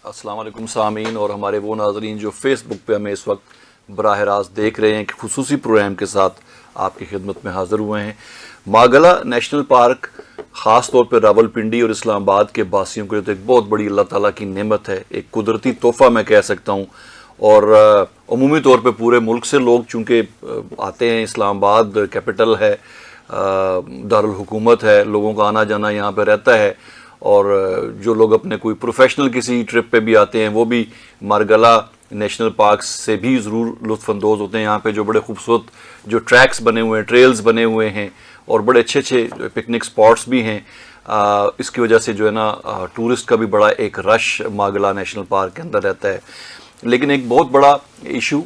السلام علیکم سامعین اور ہمارے وہ ناظرین جو فیس بک پہ ہمیں اس وقت براہ راست دیکھ رہے ہیں کہ خصوصی پروگرام کے ساتھ آپ کی خدمت میں حاضر ہوئے ہیں. ماگلا نیشنل پارک خاص طور پہ راولپنڈی اور اسلام آباد کے باسیوں کے لیے تو ایک بہت بڑی اللہ تعالیٰ کی نعمت ہے, ایک قدرتی تحفہ میں کہہ سکتا ہوں. اور عمومی طور پہ پورے ملک سے لوگ چونکہ آتے ہیں, اسلام آباد کیپٹل ہے, دارالحکومت ہے, لوگوں کا آنا جانا یہاں پہ رہتا ہے. اور جو لوگ اپنے کوئی پروفیشنل کسی ٹرپ پہ بھی آتے ہیں وہ بھی مارگلا نیشنل پارک سے بھی ضرور لطف اندوز ہوتے ہیں. یہاں پہ جو بڑے خوبصورت جو ٹریکس بنے ہوئے ہیں, ٹریلز بنے ہوئے ہیں اور بڑے اچھے اچھے پکنک سپاٹس بھی ہیں. اس کی وجہ سے جو ہے نا ٹورسٹ کا بھی بڑا ایک رش ماگلا نیشنل پارک کے اندر رہتا ہے. لیکن ایک بہت بڑا ایشو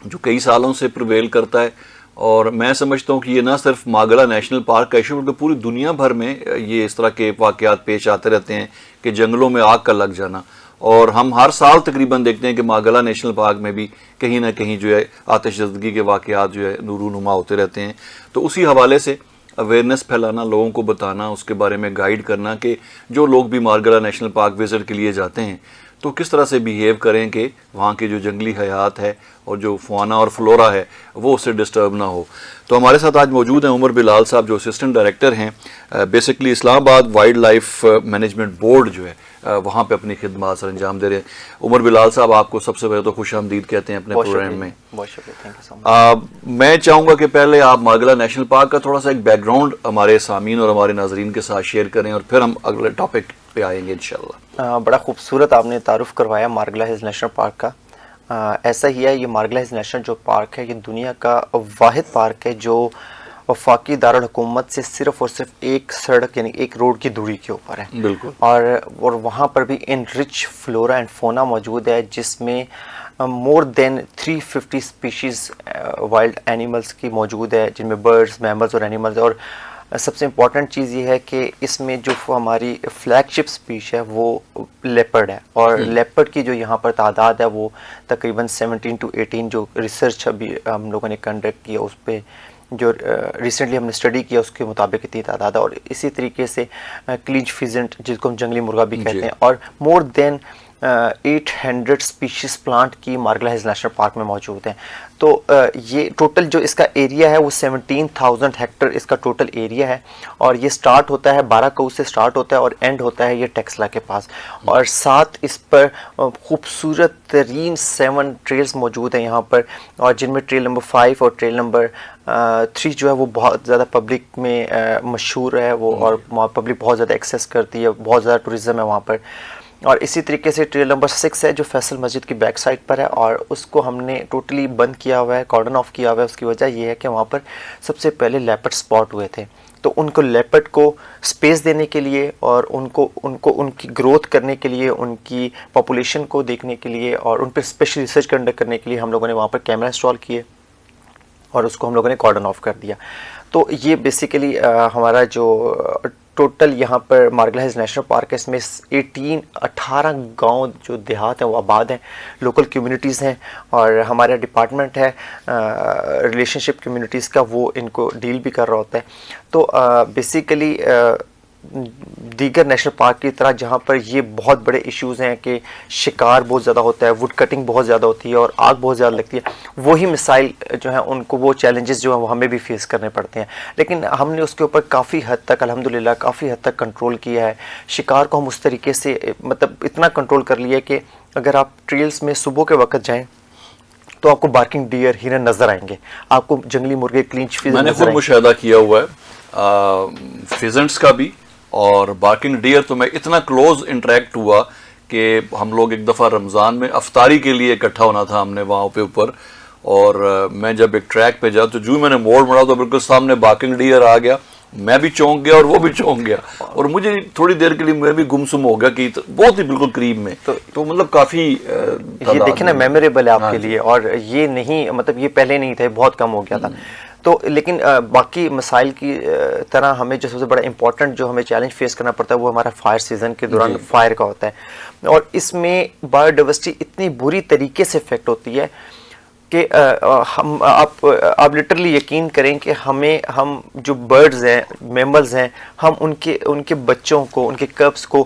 جو کئی سالوں سے پریویل کرتا ہے, اور میں سمجھتا ہوں کہ یہ نہ صرف ماگلا نیشنل پارک کا ایشو بلکہ پوری دنیا بھر میں یہ اس طرح کے واقعات پیش آتے رہتے ہیں کہ جنگلوں میں آگ کا لگ جانا. اور ہم ہر سال تقریباً دیکھتے ہیں کہ ماگلا نیشنل پارک میں بھی کہیں نہ کہیں جو ہے آتش زدگی کے واقعات جو ہے نما ہوتے رہتے ہیں. تو اسی حوالے سے اویئرنیس پھیلانا, لوگوں کو بتانا, اس کے بارے میں گائیڈ کرنا کہ جو لوگ بھی ماگلا نیشنل پارک وزٹ کے لیے جاتے ہیں تو کس طرح سے بیہیو کریں کہ وہاں کے جو جنگلی حیات ہے اور جو فوانا اور فلورا ہے وہ اس سے ڈسٹرب نہ ہو. تو ہمارے ساتھ آج موجود ہیں عمر بلال صاحب جو اسسٹنٹ ڈائریکٹر ہیں بیسکلی اسلام آباد وائلڈ لائف مینجمنٹ بورڈ جو ہے وہاں پہ اپنی خدمات سر انجام دے رہے ہیں. عمر بلال صاحب آپ کو سب سے پہلے تو خوش آمدید کہتے ہیں اپنے پروگرام میں. بہت شکریہ. میں چاہوں گا کہ پہلے آپ ماگلا نیشنل پارک کا تھوڑا سا ایک بیک گراؤنڈ ہمارے سامعین اور ہمارے ناظرین کے ساتھ شیئر کریں اور پھر ہم اگلے ٹاپک پہ آئیں گے انشاءاللہ. بڑا خوبصورت آپ نے تعارف کروایا مارگلا ہلز نیشنل پارک کا. ایسا ہی ہے, یہ مارگلا ہلز نیشنل جو پارک ہے یہ دنیا کا واحد پارک ہے جو وفاقی دارالحکومت سے صرف اور صرف ایک سڑک یعنی ایک روڈ کی دوری کے اوپر ہے. بالکل. اور وہاں پر بھی ان رچ فلورا اینڈ فونا موجود ہے جس میں مور دین 350 اسپیشیز وائلڈ اینیملز کی موجود ہے, جن میں برڈز, میملز اور اینیملز. اور سب سے امپورٹنٹ چیز یہ ہے کہ اس میں جو ہماری فلیگ شپ اسپیش ہے وہ لیپرڈ ہے, اور لیپرڈ کی جو یہاں پر تعداد ہے وہ تقریباً 17 to 18 جو ریسرچ ابھی ہم لوگوں نے کنڈکٹ کیا اس پہ جو ریسنٹلی ہم نے اسٹڈی کیا اس کے مطابق اتنی تعداد ہے. اور اسی طریقے سے کلینچ فیزنٹ جس کو ہم جنگلی مرغا بھی کہتے ہیں, اور مور دین 800 اسپیشیز پلانٹ کی مارگلا ہلز نیشنل پارک میں موجود ہیں. تو یہ ٹوٹل جو اس کا ایریا ہے وہ 17,000 ہیکٹر اس کا ٹوٹل ایریا ہے, اور یہ سٹارٹ ہوتا ہے بارہ کوس سے سٹارٹ ہوتا ہے اور اینڈ ہوتا ہے یہ ٹیکسلا کے پاس. اور ساتھ اس پر خوبصورت ترین 7 ٹریلز موجود ہیں یہاں پر, اور جن میں ٹریل نمبر 5 اور ٹریل نمبر 3 جو ہے وہ بہت زیادہ پبلک میں مشہور ہے وہ, اور پبلک بہت زیادہ ایکسیس کرتی ہے, بہت زیادہ ٹورزم ہے وہاں پر. اور اسی طریقے سے ٹریل نمبر 6 ہے جو فیصل مسجد کی بیک سائڈ پر ہے, اور اس کو ہم نے ٹوٹلی بند کیا ہوا ہے, کارڈن آف کیا ہوا ہے. اس کی وجہ یہ ہے کہ وہاں پر سب سے پہلے لیپرڈ سپاٹ ہوئے تھے, تو ان کو لیپرڈ کو سپیس دینے کے لیے اور ان کی گروتھ کرنے کے لیے, ان کی پاپولیشن کو دیکھنے کے لیے اور ان پہ اسپیشل ریسرچ کنڈکٹ کرنے کے لیے ہم لوگوں نے وہاں پر کیمرہ انسٹال کیے اور اس کو ہم لوگوں نے کارڈن آف کر دیا. تو یہ بیسیکلی ہمارا جو ٹوٹل یہاں پر مارگلا ہلز نیشنل پارک ہے, اس میں 18 گاؤں جو دیہات ہیں وہ آباد ہیں, لوکل کمیونٹیز ہیں, اور ہمارا ڈپارٹمنٹ ہے ریلیشن شپ کمیونٹیز کا, وہ ان کو ڈیل بھی کر رہا ہوتا ہے. تو بیسیکلی دیگر نیشنل پارک کی طرح جہاں پر یہ بہت بڑے ایشوز ہیں کہ شکار بہت زیادہ ہوتا ہے, ووڈ کٹنگ بہت زیادہ ہوتی ہے اور آگ بہت زیادہ لگتی ہے, وہی مسائل جو ہیں ان کو, وہ چیلنجز جو ہیں وہ ہمیں بھی فیس کرنے پڑتے ہیں. لیکن ہم نے اس کے اوپر کافی حد تک الحمدللہ کافی حد تک کنٹرول کیا ہے. شکار کو ہم اس طریقے سے مطلب اتنا کنٹرول کر لیا کہ اگر آپ ٹریلز میں صبح کے وقت جائیں تو آپ کو بارکنگ ڈیئر ہرن نظر آئیں گے, آپ کو جنگلی مرغے کلینچ فیزنٹ میں نے خود مشاہدہ کیا ہوا ہے فیزنٹس کا بھی, اور بارکنگ ڈیئر تو میں اتنا کلوز انٹریکٹ ہوا کہ ہم لوگ ایک دفعہ رمضان میں افطاری کے لیے اکٹھا ہونا تھا ہم نے وہاں پہ اوپر, اور میں جب ایک ٹریک پہ جا تو جو میں نے موڑ مڑا تو بالکل سامنے بارکنگ ڈیئر آ گیا. میں بھی چونک گیا اور وہ بھی چونک گیا, اور مجھے تھوڑی دیر کے لیے میں بھی گمسم ہو گیا کہ بہت ہی بالکل قریب میں. تو مطلب کافی یہ دیکھیں نا میموریبل ہے آپ کے لیے, اور یہ نہیں مطلب یہ پہلے نہیں تھے, بہت کم ہو گیا تھا. تو لیکن باقی مسائل کی طرح ہمیں جو سب سے بڑا امپورٹنٹ جو ہمیں چیلنج فیس کرنا پڑتا ہے وہ ہمارا فائر سیزن کے دوران فائر کا ہوتا ہے, اور اس میں بایو ڈائیورسٹی اتنی بری طریقے سے افیکٹ ہوتی ہے کہ آپ لٹرلی یقین کریں کہ ہم جو برڈز ہیں, میملز ہیں, ہم ان کے بچوں کو, ان کے کبس کو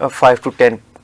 5 to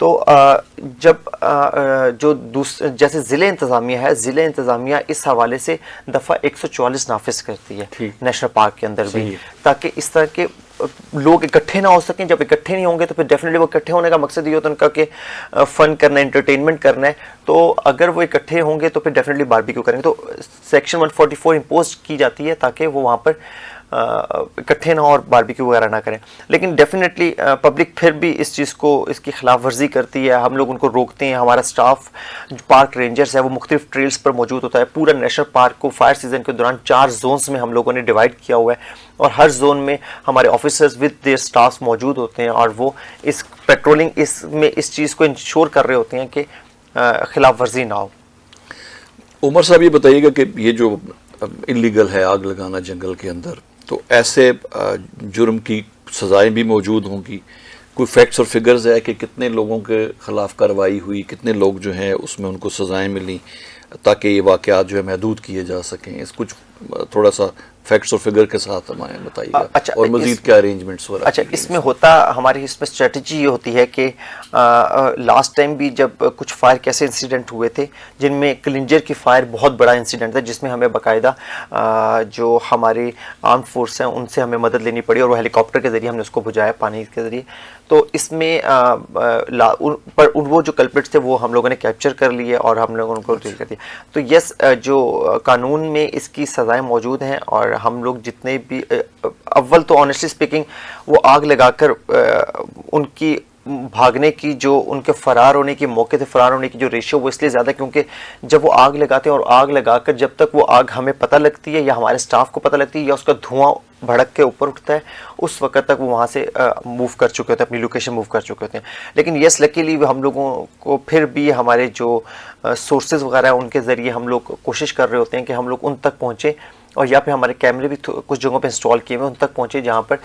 تو جب جو جیسے ضلع انتظامیہ ہے، ضلع انتظامیہ اس حوالے سے دفعہ 144 نافذ کرتی ہے نیشنل پارک کے اندر بھی، تاکہ اس طرح کے لوگ اکٹھے نہ ہو سکیں. جب اکٹھے نہیں ہوں گے تو پھر ڈیفینیٹلی وہ اکٹھے ہونے کا مقصد یہ ہوتا ہے ان کا کہ فن کرنا ہے، انٹرٹینمنٹ کرنا ہے. تو اگر وہ اکٹھے ہوں گے تو پھر ڈیفینیٹلی باربیکیو کریں گے. تو سیکشن 144 امپوز کی جاتی ہے تاکہ وہ وہاں پر اکٹھے نہ ہو اور باربیکیو وغیرہ نہ کریں. لیکن ڈیفینیٹلی پبلک پھر بھی اس چیز کو، اس کی خلاف ورزی کرتی ہے. ہم لوگ ان کو روکتے ہیں. ہمارا سٹاف پارک رینجرز ہے وہ مختلف ٹریلز پر موجود ہوتا ہے. پورا نیشنل پارک کو فائر سیزن کے دوران 4 زونز میں ہم لوگوں نے ڈیوائڈ کیا ہوا ہے، اور ہر زون میں ہمارے آفیسرز ود دیئر سٹافس موجود ہوتے ہیں، اور وہ اس پیٹرولنگ اس چیز کو انشور کر رہے ہوتے ہیں کہ خلاف ورزی نہ ہو. عمر صاحب یہ بتائیے گا کہ یہ جو انلیگل ہے آگ لگانا جنگل کے اندر، تو ایسے جرم کی سزائیں بھی موجود ہوں گی؟ کوئی فیکٹس اور فگرز ہے کہ کتنے لوگوں کے خلاف کارروائی ہوئی، کتنے لوگ جو ہیں اس میں ان کو سزائیں ملیں تاکہ یہ واقعات جو ہے محدود کیے جا سکیں؟ اس کچھ تھوڑا سا فیکٹس اور فگر کے ساتھ ہمیں بتائیے گا. اور مزید کیا ارینجمنٹس ہو رہا ہے؟ اچھا، اس میں ہوتا، ہماری اس میں اسٹریٹجی یہ ہوتی ہے کہ لاسٹ ٹائم بھی جب کچھ فائر کے ایسے انسیڈنٹ ہوئے تھے جن میں کلنجر کی فائر بہت بڑا انسیڈنٹ تھا، جس میں ہمیں باقاعدہ جو ہماری آرم فورس ہیں ان سے ہمیں مدد لینی پڑی، اور وہ ہیلی کاپٹر کے ذریعے ہم نے اس کو بجھایا، پانی کے ذریعے. تو اس میں وہ جو کلپریٹس تھے وہ ہم لوگوں نے کیپچر کر لیے اور ہم لوگوں کو ڈیل کر دیا. تو یس، جو قانون میں اس کی سزائیں موجود ہیں، اور ہم لوگ جتنے بھی اول تو آنیسٹلی اسپیکنگ وہ آگ لگا کر ان کی بھاگنے کی، جو ان کے فرار ہونے کی، موقع سے فرار ہونے کی جو ریشو وہ اس لیے زیادہ، کیونکہ جب وہ آگ لگاتے ہیں اور آگ لگا کر جب تک وہ آگ ہمیں پتہ لگتی ہے یا ہمارے سٹاف کو پتہ لگتی ہے یا اس کا دھواں بھڑک کے اوپر اٹھتا ہے، اس وقت تک وہ وہاں سے موو کر چکے ہوتے ہیں، اپنی لوکیشن موو کر چکے ہوتے ہیں. لیکن یس، لکیلی ہم لوگوں کو پھر بھی ہمارے جو سورسز وغیرہ ہیں ان کے ذریعے ہم لوگ کوشش کر رہے ہوتے ہیں کہ ہم لوگ ان تک پہنچیں، اور یا پھر ہمارے کیمرے بھی کچھ جگہوں پہ انسٹال کیے ہوئے ان تک پہنچے جہاں پر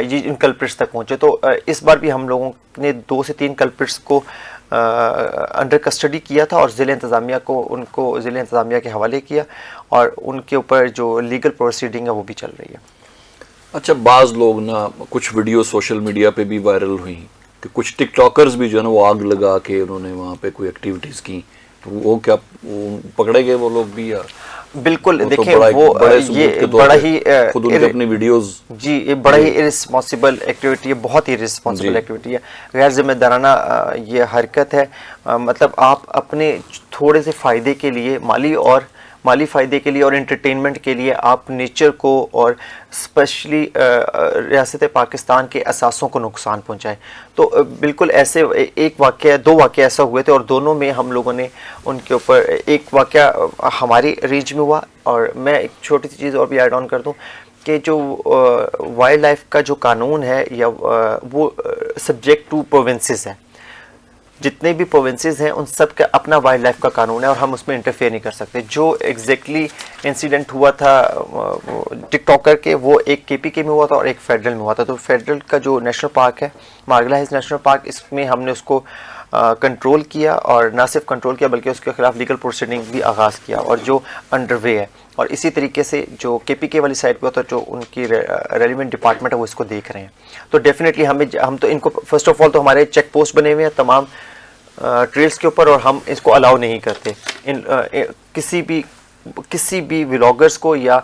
یہ ان کلپریٹس تک پہنچے. تو اس بار بھی ہم لوگوں نے 2 سے 3 کلپریٹس کو انڈر کسٹڈی کیا تھا، اور ضلع انتظامیہ کو ان کو ضلع انتظامیہ کے حوالے کیا، اور ان کے اوپر جو لیگل پروسیڈنگ ہے وہ بھی چل رہی ہے. اچھا، بعض لوگ نا کچھ ویڈیو سوشل میڈیا پہ بھی وائرل ہوئیں کہ کچھ ٹک ٹاکرز بھی جو ہے نا وہ آگ لگا کے انہوں نے وہاں پہ کوئی ایکٹیویٹیز کی، تو وہ کیا پکڑے گئے وہ لوگ بھی؟ یا بالکل، دیکھیں وہ یہ بڑا ہی خود ان کے اپنی ویڈیوز، جی یہ بڑا ہی ارسپانسبل ایکٹیویٹی ہے، بہت ہی ارسپانسبل ایکٹیویٹی ہے، غیر ذمہ دارانہ یہ حرکت ہے. مطلب آپ اپنے تھوڑے سے فائدے کے لیے، مالی فائدے کے لیے اور انٹرٹینمنٹ کے لیے آپ نیچر کو اور اسپیشلی ریاست پاکستان کے اثاثوں کو نقصان پہنچائیں. تو بالکل ایسے ایک واقعہ، 2 واقعہ ایسا ہوئے تھے، اور دونوں میں ہم لوگوں نے ان کے اوپر، ایک واقعہ ہماری رینج میں ہوا، اور میں ایک چھوٹی سی چیز اور بھی ایڈ آن کر دوں کہ جو وائلڈ لائف کا جو قانون ہے یا وہ سبجیکٹ ٹو پروونسز ہے. جتنے بھی پروونسز ہیں ان سب کا اپنا وائلڈ لائف کا قانون ہے، اور ہم اس میں انٹرفیئر نہیں کر سکتے. جو ایگزیکٹلی انسیڈنٹ ہوا تھا ٹک ٹاکر کے، وہ ایک KPK میں ہوا تھا اور ایک فیڈرل میں ہوا تھا. تو فیڈرل کا جو نیشنل پارک ہے مارگلا ہلز نیشنل پارک، اس میں ہم نے اس کو کنٹرول کیا، اور نہ صرف کنٹرول کیا بلکہ اس کے خلاف لیگل پروسیڈنگ بھی آغاز کیا، اور جو انڈر وے ہے. اور اسی طریقے سے جو KPK والی سائڈ پہ ہوتا ہے، جو ان کی ریلیونٹ ڈپارٹمنٹ ہے وہ اس کو دیکھ رہے ہیں. تو ڈیفینیٹلی ہم تو ان کو فرسٹ آف آل تو ہمارے چیک پوسٹ بنے ہوئے ہیں تمام ٹریلز کے اوپر، اور ہم اس کو الاؤ نہیں کرتے کسی بھی ولاگرز کو یا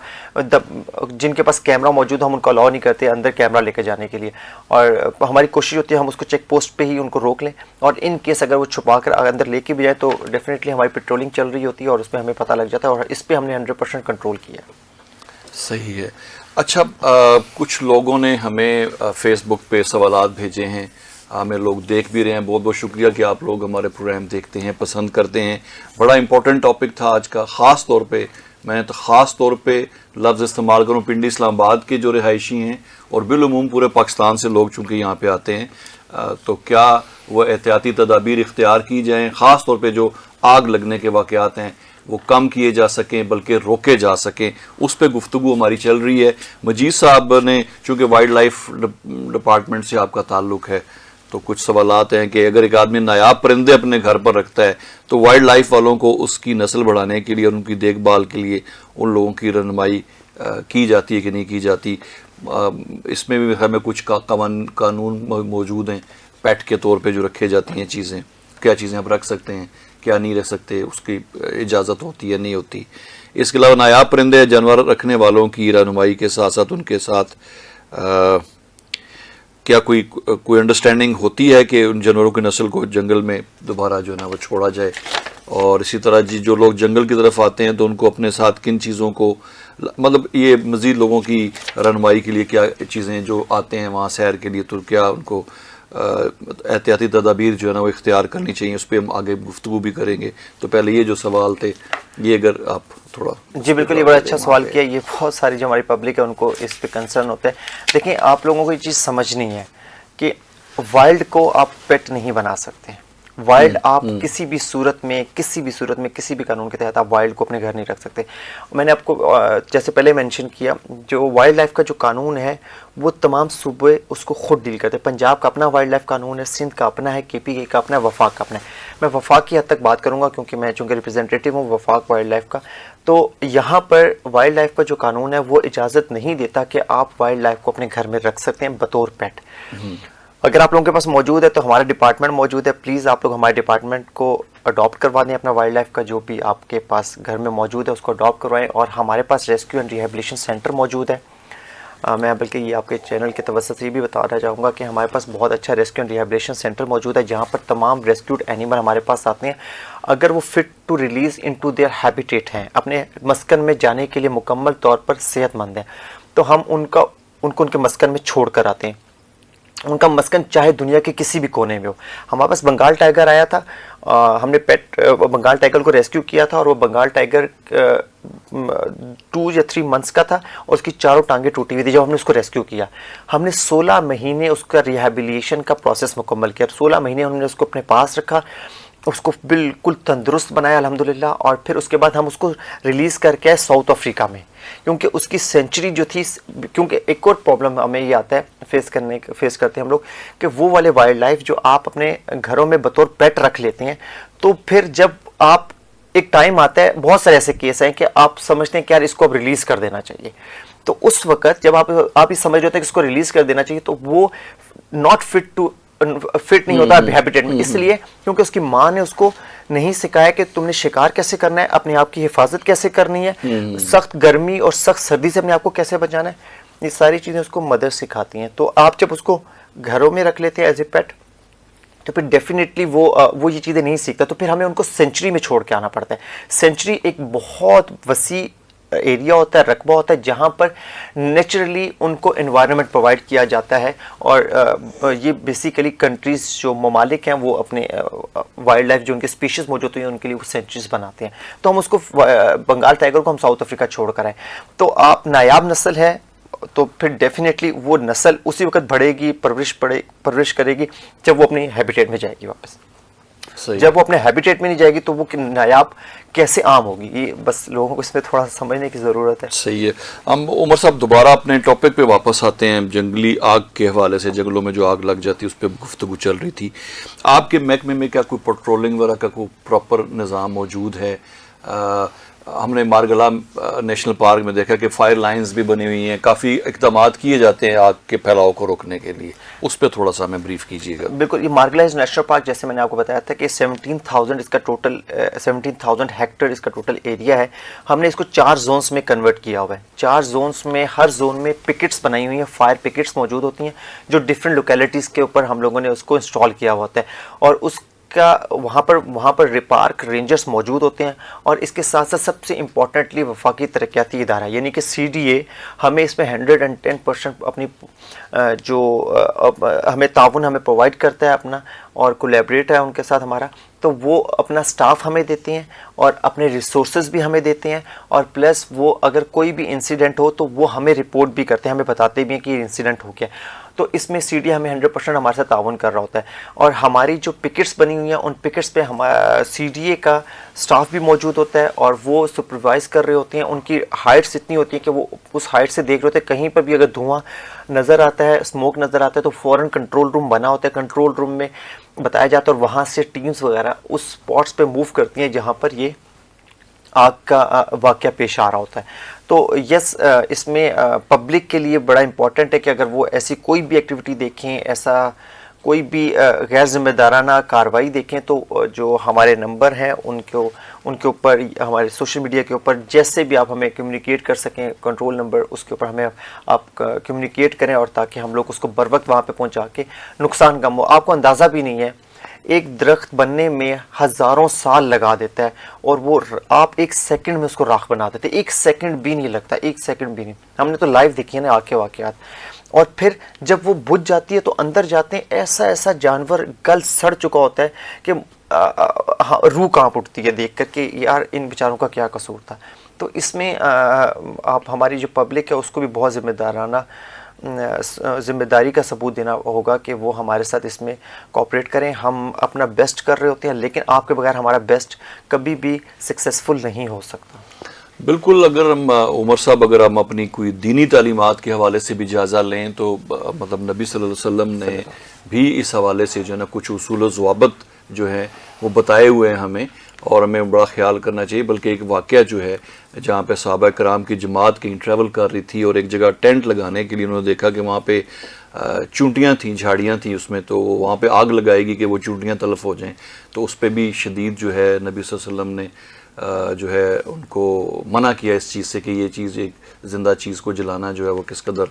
جن کے پاس کیمرہ موجود ہم ان کو الاؤ نہیں کرتے اندر کیمرہ لے کے جانے کے لیے. اور ہماری کوشش ہوتی ہے ہم اس کو چیک پوسٹ پہ ہی ان کو روک لیں، اور ان کیس اگر وہ چھپا کر اندر لے کے بھی جائے تو ڈیفینیٹلی ہماری پیٹرولنگ چل رہی ہوتی ہے اور اس پہ ہمیں پتہ لگ جاتا ہے، اور اس پہ ہم نے 100% کنٹرول کیا. صحیح ہے. اچھا، کچھ لوگوں نے ہمیں فیس بک پہ سوالات بھیجے ہیں، ہمیں لوگ دیکھ بھی رہے ہیں. بہت بہت شکریہ کہ آپ لوگ ہمارے پروگرام دیکھتے ہیں، پسند کرتے ہیں. بڑا امپورٹنٹ ٹاپک تھا آج کا. خاص طور پہ میں تو خاص طور پہ لفظ استعمال کروں پنڈی اسلام آباد کے جو رہائشی ہیں، اور بالعموم پورے پاکستان سے لوگ چونکہ یہاں پہ آتے ہیں، تو کیا وہ احتیاطی تدابیر اختیار کی جائیں، خاص طور پہ جو آگ لگنے کے واقعات ہیں وہ کم کیے جا سکیں بلکہ روکے جا سکیں، اس پہ گفتگو ہماری چل رہی ہے. مجید صاحب نے چونکہ وائلڈ لائف ڈپارٹمنٹ سے آپ کا تعلق ہے، تو کچھ سوالات ہیں کہ اگر ایک آدمی نایاب پرندے اپنے گھر پر رکھتا ہے تو وائلڈ لائف والوں کو اس کی نسل بڑھانے کے لیے اور ان کی دیکھ بھال کے لیے ان لوگوں کی رہنمائی کی جاتی ہے کہ نہیں کی جاتی؟ اس میں بھی ہمیں کچھ قانون موجود ہیں. پیٹ کے طور پہ جو رکھے جاتی ہیں چیزیں, کیا چیزیں آپ رکھ سکتے ہیں, کیا نہیں رکھ سکتے, اس کی اجازت ہوتی ہے نہیں ہوتی. اس کے علاوہ نایاب پرندے جانور رکھنے والوں کی رہنمائی کے ساتھ ساتھ ان کے ساتھ کیا کوئی انڈرسٹینڈنگ ہوتی ہے کہ ان جانوروں کی نسل کو جنگل میں دوبارہ جو ہے نا وہ چھوڑا جائے, اور اسی طرح جو لوگ جنگل کی طرف آتے ہیں تو ان کو اپنے ساتھ کن چیزوں کو, مطلب یہ مزید لوگوں کی رہنمائی کے لیے کیا چیزیں جو آتے ہیں وہاں سیر کے لیے, تو کیا ان کو احتیاطی تدابیر جو ہے نا وہ اختیار کرنی چاہیے, اس پہ ہم آگے گفتگو بھی کریں گے. تو پہلے یہ جو سوال تھے یہ اگر آپ تھوڑا. جی بالکل, یہ بڑا اچھا سوال کیا. یہ بہت ساری جو ہماری پبلک ہے ان کو اس پہ کنسرن ہوتا ہے. دیکھیں آپ لوگوں کو یہ چیز سمجھنی ہے کہ وائلڈ کو آپ پیٹ نہیں بنا سکتے. وائلڈ آپ کسی بھی صورت میں کسی بھی قانون کے تحت آپ وائلڈ کو اپنے گھر نہیں رکھ سکتے. میں نے آپ کو جیسے پہلے مینشن کیا, جو وائلڈ لائف کا جو قانون ہے وہ تمام صوبے اس کو خود ڈیل کرتے ہیں. پنجاب کا اپنا وائلڈ لائف قانون ہے, سندھ کا اپنا ہے, KPK کا اپنا ہے, وفاق کا اپنا ہے. میں وفاق کی حد تک بات کروں گا کیونکہ میں چونکہ ریپرزینٹیٹیو ہوں وفاق وائلڈ لائف کا. تو یہاں پر وائلڈ لائف کا جو قانون ہے وہ اجازت نہیں دیتا کہ آپ وائلڈ لائف کو اپنے گھر میں رکھ سکتے ہیں بطور پیٹ. اگر آپ لوگوں کے پاس موجود ہے تو ہمارا ڈپارٹمنٹ موجود ہے, پلیز آپ لوگ ہمارے ڈپارٹمنٹ کو اڈاپٹ کروا دیں. اپنا وائلڈ لائف کا جو بھی آپ کے پاس گھر میں موجود ہے اس کو اڈاپٹ کروائیں. اور ہمارے پاس ریسکیو اینڈ ریہیبلیشن سینٹر موجود ہے. میں بلکہ یہ آپ کے چینل کے توسط سے یہ بھی بتانا چاہوں گا کہ ہمارے پاس بہت اچھا ریسکیو اینڈ ریہیبلیشن سینٹر موجود ہے جہاں پر تمام ریسکیوڈ اینیمل ہمارے پاس آتے ہیں. اگر وہ fit to release into their habitat ہیں, اپنے مسکن میں جانے کے لیے مکمل طور پر صحت مند ہیں, تو ہم ان کو ان کے مسکن میں چھوڑ کر آتے ہیں. ان کا مسکن چاہے دنیا کے کسی بھی کونے میں ہو. ہمارے پاس بنگال ٹائیگر آیا تھا, ہم نے بنگال ٹائیگر کو ریسکیو کیا تھا, اور وہ بنگال ٹائیگر 2 یا 3 منتھس کا تھا اور اس کی چاروں ٹانگیں ٹوٹی ہوئی تھی. جب ہم نے اس کو ریسکیو کیا, ہم نے 16 مہینے اس کا ریہیبلیشن کا پروسیس مکمل کیا. 16 مہینے ہم نے اس کو اپنے پاس رکھا, اس کو بالکل تندرست بنایا الحمدللہ, اور پھر اس کے بعد ہم اس کو ریلیز کر کے ساؤتھ افریقہ میں, کیونکہ اس کی سینچری جو تھی. کیونکہ ایک اور پرابلم ہمیں یہ آتا ہے فیس کرتے ہیں ہم لوگ کہ وہ والے وائلڈ لائف جو آپ اپنے گھروں میں بطور پیٹ رکھ لیتے ہیں, تو پھر جب آپ ایک ٹائم آتا ہے, بہت سارے ایسے کیس ہیں کہ آپ سمجھتے ہیں کہ یار اس کو اب ریلیز کر دینا چاہیے, تو اس وقت جب آپ یہ سمجھ رہے ہوتے ہیں کہ اس کو ریلیز کر دینا چاہیے, تو وہ ناٹ فٹ نہیں ہوتا ہیبیٹیٹ میں. اس لیے کیونکہ اس کی ماں نے اس کو نہیں سکھایا کہ تم نے شکار کیسے کرنا ہے, اپنے آپ کی حفاظت کیسے کرنی ہے, سخت گرمی اور سخت سردی سے اپنے آپ کو کیسے بچانا ہے. یہ ساری چیزیں اس کو مدر سکھاتی ہیں. تو آپ جب اس کو گھروں میں رکھ لیتے ہیں ایز اے پیٹ, تو پھر ڈیفینیٹلی وہ یہ چیزیں نہیں سیکھتا. تو پھر ہمیں ان کو سینچری میں چھوڑ کے آنا پڑتا ہے. سینچری ایک بہت وسیع ایریا ہوتا ہے, رقبہ ہوتا ہے, جہاں پر نیچرلی ان کو انوائرمنٹ پرووائڈ کیا جاتا ہے. اور یہ بیسیکلی کنٹریز جو ممالک ہیں وہ اپنے وائلڈ لائف جو ان کے اسپیشیز موجود ہوتی ہیں ان کے لیے وہ سینچریز بناتے ہیں. تو ہم اس کو بنگال ٹائیگر کو ہم ساؤتھ افریقہ چھوڑ کر آئے. تو آپ نایاب نسل ہے تو پھر ڈیفینیٹلی وہ نسل اسی وقت بڑھے گی, پرورش کرے گی جب وہ اپنی ہیبیٹیٹ میں جائے گی واپس. جب وہ اپنے ہیبیٹیٹ میں نہیں جائے گی تو وہ نایاب کیسے عام ہوگی. یہ بس لوگوں کو اس میں تھوڑا سمجھنے کی ضرورت ہے. صحیح ہے. ہم عمر صاحب دوبارہ اپنے ٹاپک پہ واپس آتے ہیں. جنگلی آگ کے حوالے سے, جنگلوں میں جو آگ لگ جاتی ہے اس پہ گفتگو چل رہی تھی. آپ کے محکمے میں کیا کوئی پیٹرولنگ وغیرہ کا کوئی پراپر نظام موجود ہے؟ ہم نے مارگلا نیشنل پارک میں دیکھا کہ فائر لائنز بھی بنی ہوئی ہیں, کافی اقدامات کیے جاتے ہیں آگ کے پھیلاؤ کو روکنے کے لیے. اس پہ تھوڑا سا ہمیں بریف کیجیے گا. بالکل. یہ مارگلا نیشنل پارک جیسے میں نے آپ کو بتایا تھا کہ 17,000 اس کا ٹوٹل 17,000 ہیکٹر اس کا ٹوٹل ایریا ہے. ہم نے اس کو 4 زونس میں کنورٹ کیا ہوا ہے. 4 زونس میں ہر زون میں پکٹس بنائی ہوئی ہیں, فائر پکٹس موجود ہوتی ہیں جو ڈفرینٹ لوکیلٹیز کے اوپر ہم لوگوں نے اس کو انسٹال کیا ہوا ہوتا ہے. اور اس کا وہاں پر پارک رینجرز موجود ہوتے ہیں. اور اس کے ساتھ ساتھ سب سے امپورٹنٹلی وفاقی ترقیاتی ادارہ یعنی کہ CDA ہمیں اس میں 110% اپنی جو ہمیں تعاون ہمیں پرووائڈ کرتا ہے اپنا, اور کولیبریٹ ہے ان کے ساتھ ہمارا. تو وہ اپنا سٹاف ہمیں دیتے ہیں اور اپنے ریسورسز بھی ہمیں دیتے ہیں, اور پلس وہ اگر کوئی بھی انسیڈنٹ ہو تو وہ ہمیں رپورٹ بھی کرتے ہیں, ہمیں بتاتے بھی ہیں کہ یہ انسیڈنٹ ہو گیا. تو اس میں CDA ہمیں 100% ہمارے ساتھ تعاون کر رہا ہوتا ہے. اور ہماری جو پکٹس بنی ہوئی ہیں ان پکٹس پہ CDA کا سٹاف بھی موجود ہوتا ہے اور وہ سپروائز کر رہے ہوتے ہیں. ان کی ہائٹس اتنی ہوتی ہیں کہ وہ اس ہائٹ سے دیکھ رہے ہوتے ہیں, کہیں پر بھی اگر دھواں نظر آتا ہے, اسموک نظر آتا ہے, تو فوراً کنٹرول روم بنا ہوتا ہے. کنٹرول روم میں بتایا جاتا ہے اور وہاں سے ٹیمز وغیرہ اس اسپاٹس پہ موو کرتی ہیں جہاں پر یہ آگ کا واقعہ پیش آ رہا ہوتا ہے. تو یس, اس میں پبلک کے لیے بڑا امپورٹنٹ ہے کہ اگر وہ ایسی کوئی بھی ایکٹیویٹی دیکھیں, ایسا کوئی بھی غیر ذمہ دارانہ کارروائی دیکھیں تو جو ہمارے نمبر ہیں ان کے اوپر ہمارے سوشل میڈیا کے اوپر جیسے بھی آپ ہمیں کمیونیکیٹ کر سکیں، کنٹرول نمبر اس کے اوپر ہمیں آپ کمیونیکیٹ کریں، اور تاکہ ہم لوگ اس کو بر وقت وہاں پہ پہنچا کے نقصان کم ہو۔ آپ کو اندازہ بھی نہیں ہے، ایک درخت بننے میں ہزاروں سال لگا دیتا ہے، اور وہ آپ ایک سیکنڈ میں اس کو راکھ بنا دیتے، ایک سیکنڈ بھی نہیں لگتا، ایک سیکنڈ بھی نہیں۔ ہم نے تو لائیو دیکھی ہے نا آنکھ کے واقعات۔ اور پھر جب وہ بجھ جاتی ہے تو اندر جاتے ہیں ایسا جانور گل سڑ چکا ہوتا ہے کہ روح کانپ اٹھتی ہے دیکھ کر کہ یار ان بیچاروں کا کیا قصور تھا۔ تو اس میں آپ ہماری جو پبلک ہے اس کو بھی بہت ذمہ داری کا ثبوت دینا ہوگا کہ وہ ہمارے ساتھ اس میں کوآپریٹ کریں۔ ہم اپنا بیسٹ کر رہے ہوتے ہیں، لیکن آپ کے بغیر ہمارا بیسٹ کبھی بھی سکسیسفل نہیں ہو سکتا۔ بالکل، اگر ہم عمر صاحب اگر ہم اپنی کوئی دینی تعلیمات کے حوالے سے بھی جائزہ لیں تو مطلب نبی صلی اللہ علیہ وسلم نے بھی اس حوالے سے جو ہے نا کچھ اصول و ضوابط جو ہیں وہ بتائے ہوئے ہیں ہمیں، اور ہمیں بڑا خیال کرنا چاہیے۔ بلکہ ایک واقعہ جو ہے جہاں پہ صحابہ کرام کی جماعت کہیں ٹریول کر رہی تھی اور ایک جگہ ٹینٹ لگانے کے لیے انہوں نے دیکھا کہ وہاں پہ چونٹیاں تھیں، جھاڑیاں تھیں اس میں، تو وہاں پہ آگ لگائے گی کہ وہ چونٹیاں تلف ہو جائیں، تو اس پہ بھی شدید جو ہے نبی صلی اللہ علیہ وسلم نے جو ہے ان کو منع کیا اس چیز سے کہ یہ چیز ایک زندہ چیز کو جلانا جو ہے وہ کس قدر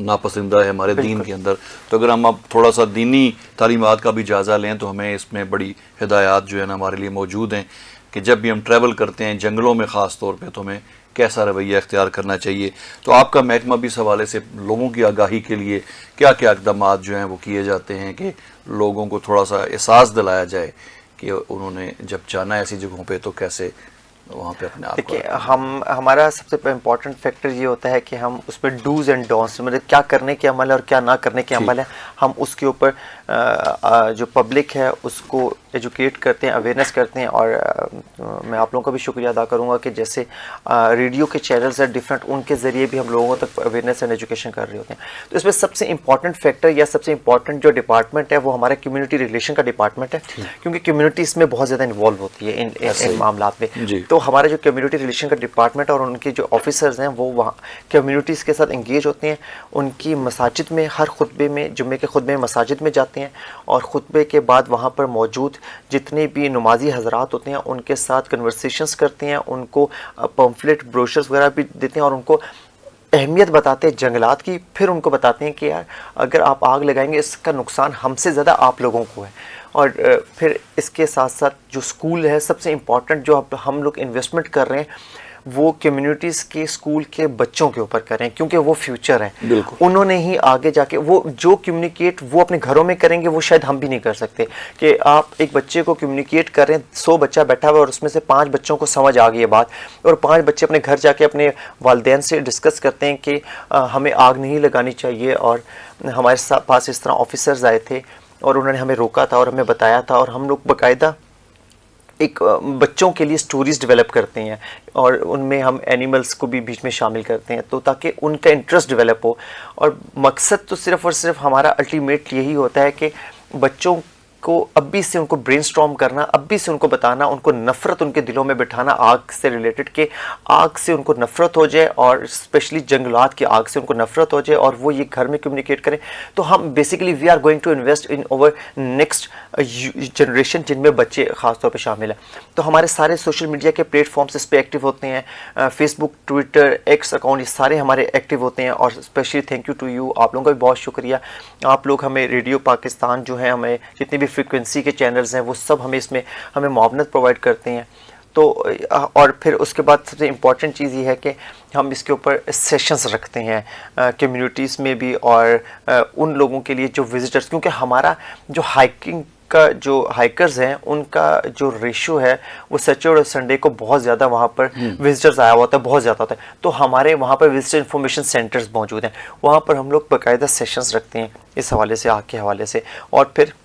ناپسندہ ہے ہمارے دین کے اندر۔ تو اگر ہم اب تھوڑا سا دینی تعلیمات کا بھی جائزہ لیں تو ہمیں اس میں بڑی ہدایات جو ہے نا ہمارے لیے موجود ہیں کہ جب بھی ہم ٹریول کرتے ہیں جنگلوں میں خاص طور پہ تو ہمیں کیسا رویہ اختیار کرنا چاہیے۔ تو آپ کا محکمہ بھی اس حوالے سے لوگوں کی آگاہی کے لیے کیا کیا اقدامات جو ہیں وہ کیے جاتے ہیں کہ لوگوں کو تھوڑا سا احساس دلایا جائے کہ انہوں نے جب جانا ہے ایسی جگہوں پہ تو کیسے وہاں پہ اپنے آپ کو؟ دیکھیے ہمارا سب سے امپورٹنٹ فیکٹر یہ ہوتا ہے کہ ہم اس پہ ڈوز اینڈ ڈونٹس، مطلب کیا کرنے کے عمل ہے اور کیا نہ کرنے کے عمل ہے، ہم اس کے اوپر جو پبلک ہے اس کو ایجوکیٹ کرتے ہیں، اویئرنیس کرتے ہیں۔ اور میں آپ لوگوں کا بھی شکریہ ادا کروں گا کہ جیسے ریڈیو کے چینلز ہیں ڈفرینٹ، ان کے ذریعے بھی ہم لوگوں تک اویئرنیس اینڈ ایجوکیشن کر رہے ہوتے ہیں۔ تو اس میں سب سے امپورٹنٹ فیکٹر یا سب سے امپورٹنٹ جو ڈپارٹمنٹ ہے وہ ہمارا کمیونٹی ریلیشن کا ڈپارٹمنٹ ہے، کیونکہ کمیونٹی اس میں بہت زیادہ انوالو ہوتی ہے ان معاملات میں۔ تو ہمارا جو کمیونٹی ریلیشن کا ڈپارٹمنٹ اور ان کے جو آفیسرز ہیں وہ وہاں کمیونٹیز کے ساتھ انگیج ہوتے ہیں، ان کی مساجد میں ہر خطبے میں، جمعے کے خطبے میں مساجد میں جاتے ہیں، اور خطبے کے بعد وہاں پر موجود جتنے بھی نمازی حضرات ہوتے ہیں ان کے ساتھ کنورسیشنز کرتے ہیں، ان کو پمفلٹ بروشرز وغیرہ بھی دیتے ہیں، اور ان کو اہمیت بتاتے ہیں جنگلات کی۔ پھر ان کو بتاتے ہیں کہ یار اگر آپ آگ لگائیں گے اس کا نقصان ہم سے زیادہ آپ لوگوں کو ہے۔ اور پھر اس کے ساتھ ساتھ جو اسکول ہے سب سے امپورٹنٹ جو ہم لوگ انویسٹمنٹ کر رہے ہیں وہ کمیونٹیز کے اسکول کے بچوں کے اوپر کریں، کیونکہ وہ فیوچر ہیں۔ انہوں نے ہی آگے جا کے وہ جو کمیونیکیٹ وہ اپنے گھروں میں کریں گے وہ شاید ہم بھی نہیں کر سکتے۔ کہ آپ ایک بچے کو کمیونیکیٹ کر رہے ہیں، 100 بچہ بیٹھا ہوا ہے اور اس میں سے 5 بچوں کو سمجھ آ گئی ہے بات، اور 5 بچے اپنے گھر جا کے اپنے والدین سے ڈسکس کرتے ہیں کہ ہمیں آگ نہیں لگانی چاہیے۔ اور ہمارے پاس اس طرح آفیسرز آئے تھے اور انہوں نے ہمیں روکا تھا اور ہمیں بتایا تھا، اور ہم لوگ باقاعدہ ایک بچوں کے لیے سٹوریز ڈیولپ کرتے ہیں، اور ان میں ہم اینیملز کو بھی بیچ میں شامل کرتے ہیں، تو تاکہ ان کا انٹرسٹ ڈیولپ ہو۔ اور مقصد تو صرف اور صرف ہمارا الٹیمیٹ یہی ہوتا ہے کہ بچوں کو اب بھی سے ان کو برین سٹارم کرنا، اب بھی سے ان کو بتانا، ان کو نفرت ان کے دلوں میں بٹھانا آگ سے ریلیٹڈ، کہ آگ سے ان کو نفرت ہو جائے، اور اسپیشلی جنگلات کی آگ سے ان کو نفرت ہو جائے، اور وہ یہ گھر میں کمیونیکیٹ کریں۔ تو ہم basically we are going to invest in our next generation, جن میں بچے خاص طور پہ شامل ہیں۔ تو ہمارے سارے سوشل میڈیا کے پلیٹ فارمس اس پہ ایکٹیو ہوتے ہیں، Facebook, Twitter, X account, یہ سارے ہمارے ایکٹیو ہوتے ہیں۔ اور especially thank you to you, آپ لوگوں کا بھی بہت شکریہ۔ آپ لوگ ہمیں ریڈیو پاکستان جو ہے، ہمیں جتنی بھی فریکوینسی کے چینلز ہیں وہ سب ہمیں اس میں ہمیں معاونت پرووائڈ کرتے ہیں۔ تو اور پھر اس کے بعد سب سے امپورٹنٹ چیز یہ ہے کہ ہم اس کے اوپر سیشنز رکھتے ہیں کمیونٹیز میں بھی، اور ان لوگوں کے لیے جو وزٹرز، کیونکہ ہمارا جو ہائکنگ کا جو ہائکرز ہیں ان کا جو ریشو ہے وہ سیٹرڈے اور سنڈے کو بہت زیادہ وہاں پر وزٹرز آیا ہوتا ہے، بہت زیادہ ہوتا ہے۔ تو ہمارے وہاں پر وزٹر انفارمیشن سینٹرز موجود ہیں، وہاں پر ہم لوگ باقاعدہ سیشنز رکھتے ہیں اس حوالے سے، آگ کے حوالے سے۔ اور پھر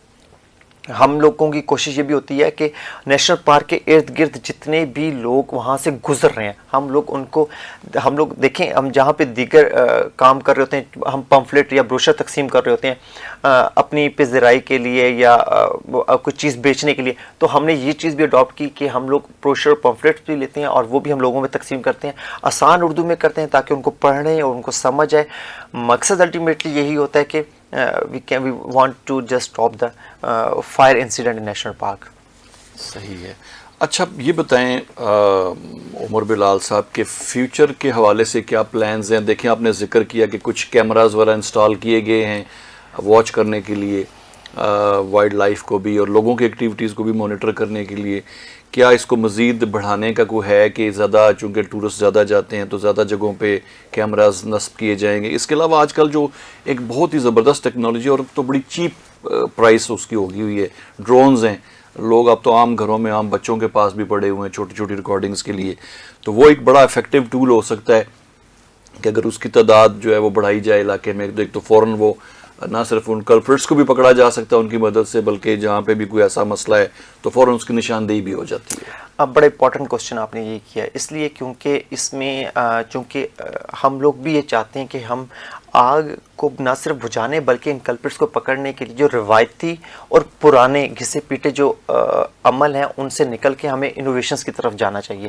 ہم لوگوں کی کوشش یہ بھی ہوتی ہے کہ نیشنل پارک کے ارد گرد جتنے بھی لوگ وہاں سے گزر رہے ہیں ہم لوگ دیکھیں، ہم جہاں پہ دیگر کام کر رہے ہوتے ہیں، ہم پمفلٹ یا بروشر تقسیم کر رہے ہوتے ہیں اپنی پذیرائی کے لیے یا کوئی چیز بیچنے کے لیے، تو ہم نے یہ چیز بھی اڈاپٹ کی کہ ہم لوگ بروشر پمفلٹ بھی لیتے ہیں اور وہ بھی ہم لوگوں میں تقسیم کرتے ہیں، آسان اردو میں کرتے ہیں تاکہ ان کو پڑھنے اور ان کو سمجھ آئے۔ مقصد الٹیمیٹلی یہی ہوتا ہے کہ we want to just stop the fire incident in national park. صحیح ہے. اچھا یہ بتائیں عمر بلال صاحب کے فیوچر کے حوالے سے کیا پلانز ہیں؟ دیکھیں آپ نے ذکر کیا کہ کچھ کیمراز والا انسٹال کیے گئے ہیں واچ کرنے کے لیے وائلڈ لائف کو بھی اور لوگوں کی ایکٹیویٹیز کو بھی مانیٹر کرنے کے لیے. کیا اس کو مزید بڑھانے کا کوئی ہے کہ زیادہ چونکہ ٹورسٹ زیادہ جاتے ہیں تو زیادہ جگہوں پہ کیمراز نصب کیے جائیں گے؟ اس کے علاوہ آج کل جو ایک بہت ہی زبردست ٹیکنالوجی اور تو بڑی چیپ پرائس اس کی ہوگی ہوئی ہے، ڈرونز ہیں. لوگ اب تو عام گھروں میں عام بچوں کے پاس بھی پڑے ہوئے ہیں چھوٹی چھوٹی ریکارڈنگز کے لیے. تو وہ ایک بڑا افیکٹو ٹول ہو سکتا ہے کہ اگر اس کی تعداد جو ہے وہ بڑھائی جائے علاقے میں ایک تو فوراً وہ نہ صرف ان کلپریٹس کو بھی پکڑا جا سکتا ہے ان کی مدد سے، بلکہ جہاں پہ بھی کوئی ایسا مسئلہ ہے تو فوراً اس کی نشاندہی بھی ہو جاتی ہے. اب بڑا امپورٹنٹ کوشچن آپ نے یہ کیا ہے، اس لیے کیونکہ اس میں چونکہ ہم لوگ بھی یہ چاہتے ہیں کہ ہم آگ کو نہ صرف بجھانے بلکہ ان کلپریٹس کو پکڑنے کے لیے جو روایتی اور پرانے گھسے پیٹے جو عمل ہیں ان سے نکل کے ہمیں انوویشنز کی طرف جانا چاہیے.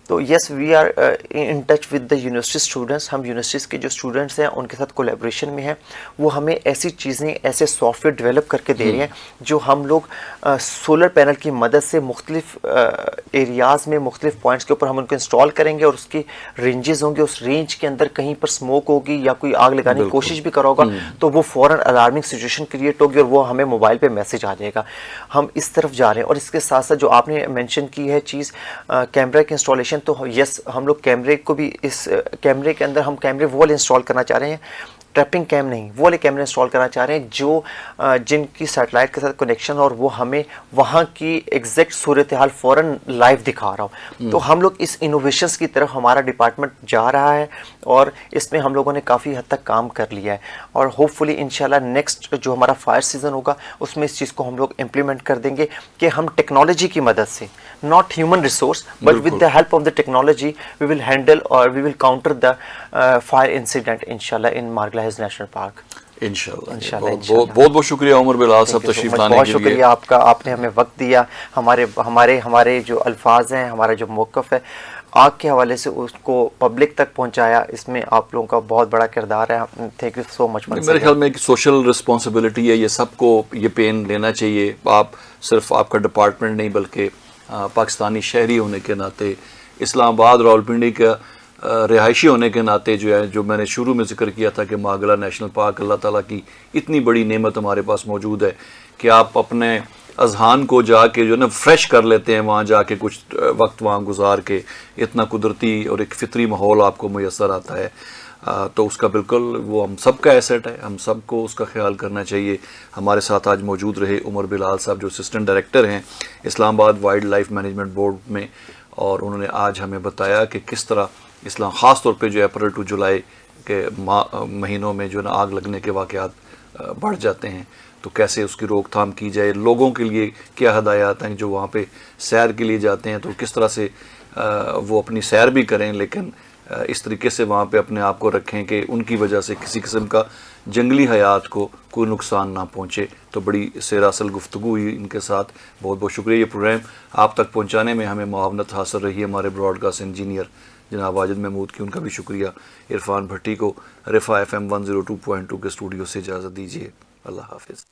تو yes we are in touch with the university students. ہم یونیورسٹیز کے جو اسٹوڈنٹس ہیں ان کے ساتھ کولیبریشن میں ہیں. وہ ہمیں ایسی چیزیں ایسے سافٹ ویئر ڈیولپ کر کے دے رہے ہیں جو ہم لوگ سولر پینل کی مدد سے مختلف ایریاز میں مختلف پوائنٹس کے اوپر ہم ان کو انسٹال کریں گے اور اس کی رینجز ہوں گے. اس رینج کے اندر کہیں پر اسموک ہوگی یا کوئی آگ لگانے کی کوشش بھی کرا ہوگا تو وہ فوراً الارمنگ سچویشن کریٹ ہوگی اور وہ ہمیں موبائل پہ میسج آ جائے گا. ہم اس طرف جا رہے ہیں. اور اس کے ساتھ ساتھ جو آپ نے مینشن کی ہے چیز کیمرہ کی انسٹالیشن، تو یس ہم لوگ کیمرے کو بھی اس کیمرے کے اندر ہم کیمرے وہ والے انسٹال کرنا چاہ رہے ہیں، ٹریپنگ کیم نہیں، وہ والے کیمرے انسٹال کرنا چاہ رہے ہیں جو جن کی سیٹلائٹ کے ساتھ کنیکشن اور وہ ہمیں وہاں کی ایگزیکٹ صورتحال فوراً لائیو دکھا رہا ہو. تو ہم لوگ اس انوویشنز کی طرف ہمارا ڈپارٹمنٹ جا رہا ہے اور اس میں ہم لوگوں نے کافی حد تک کام کر لیا ہے اور ہوپ فلی انشاءاللہ نیکسٹ جو ہمارا فائر سیزن ہوگا اس میں اس چیز کو ہم لوگ امپلیمنٹ کر دیں گے کہ ہم ٹیکنالوجی کی مدد سے، not human resource but with the help of the technology we will handle اور we will counter the fire incident انشاءاللہ in Margalla Hills National Park. انشاءاللہ. بہت شکریہ عمر بلال صاحب تشریف لانے کے لیے. بہت شکریہ آپ کا، آپ نے ہمیں وقت دیا. ہمارے جو الفاظ ہیں، ہمارا جو موقف ہے آگ کے حوالے سے اس کو پبلک تک پہنچایا، اس میں آپ لوگوں کا بہت بڑا کردار ہے. تھینک یو سو مچ. میرے خیال میں ایک سوشل رسپانسبلٹی ہے، یہ سب کو یہ پین لینا چاہیے. آپ صرف آپ کا ڈپارٹمنٹ نہیں بلکہ پاکستانی شہری ہونے کے ناطے، اسلام آباد راولپنڈی کا رہائشی ہونے کے ناطے جو ہے، جو میں نے شروع میں ذکر کیا تھا کہ ماگلا نیشنل پارک اللہ تعالیٰ کی اتنی بڑی نعمت ہمارے پاس موجود ہے کہ آپ اپنے اذہان کو جا کے جو ہے نا فریش کر لیتے ہیں وہاں جا کے کچھ وقت وہاں گزار کے. اتنا قدرتی اور ایک فطری ماحول آپ کو میسر آتا ہے. تو اس کا بالکل وہ ہم سب کا ایسٹ ہے، ہم سب کو اس کا خیال کرنا چاہیے. ہمارے ساتھ آج موجود رہے عمر بلال صاحب جو اسسٹنٹ ڈائریکٹر ہیں اسلام آباد وائلڈ لائف مینجمنٹ بورڈ میں، اور انہوں نے آج ہمیں بتایا کہ کس طرح اسلام خاص طور پہ جو اپریل ٹو جولائی کے مہینوں میں جو ہے نا آگ لگنے کے واقعات بڑھ جاتے ہیں تو کیسے اس کی روک تھام کی جائے. لوگوں کے لیے کیا ہدایات ہیں جو وہاں پہ سیر کے لیے جاتے ہیں تو کس طرح سے وہ اپنی سیر بھی کریں لیکن اس طریقے سے وہاں پہ اپنے آپ کو رکھیں کہ ان کی وجہ سے کسی قسم کا جنگلی حیات کو کوئی نقصان نہ پہنچے. تو بڑی سیراسل گفتگو ہوئی ان کے ساتھ. بہت بہت شکریہ. یہ پروگرام آپ تک پہنچانے میں ہمیں معاونت حاصل رہی ہے ہمارے براڈ کاسٹ انجینئر جناب واجد محمود کی، ان کا بھی شکریہ. عرفان بھٹی کو رفا FM 102.2 کے اسٹوڈیو سے اجازت دیجیے. اللہ حافظ.